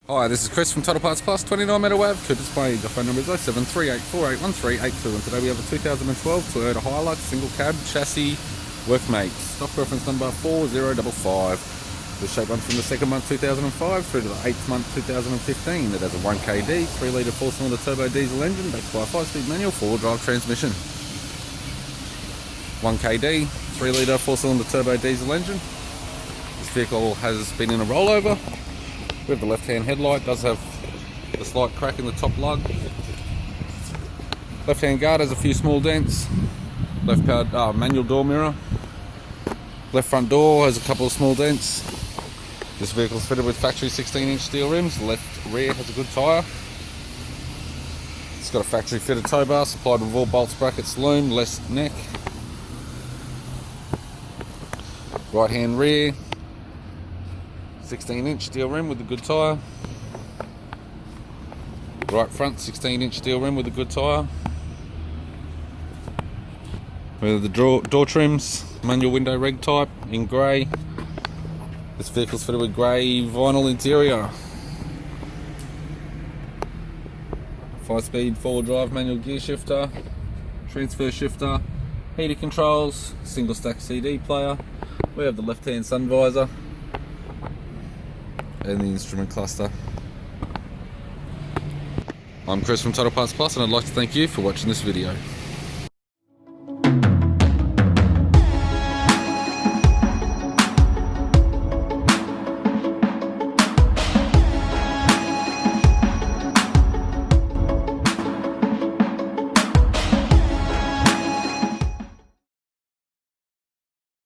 Hi, this is Chris from Toyota Parts Plus, 29 Meadow Ave, Cooper's Bay. The phone number is 0738481382, and today we have a 2012 Toyota Hilux single cab chassis WorkMate. Stock reference number 4055. The shape runs from the second month 2005 through to the 8th month 2015. It has a 1kd, 3 litre 4-cylinder turbo diesel engine backed by a 5-speed manual 4-wheel drive transmission. 1kd, 3 litre 4-cylinder turbo diesel engine. This vehicle has been in a rollover. We have the left-hand headlight, does have a slight crack in the top lug. Left-hand guard has a few small dents. Left powered manual door mirror. Left front door has a couple of small dents. This vehicle is fitted with factory 16-inch steel rims. Left rear has a good tyre. It's got a factory fitted tow bar supplied with all bolts, brackets, loom, less neck. Right-hand rear, 16-inch steel rim with a good tyre. Right front, 16-inch steel rim with a good tyre. With the door trims, manual window reg type in grey. This vehicle's fitted with grey vinyl interior. 5-speed 4-wheel drive manual gear shifter, transfer shifter, heater controls, single stack CD player. We have the left-hand sun visor and the instrument cluster. I'm Chris from Toyota Parts Plus, and I'd like to thank you for watching this video.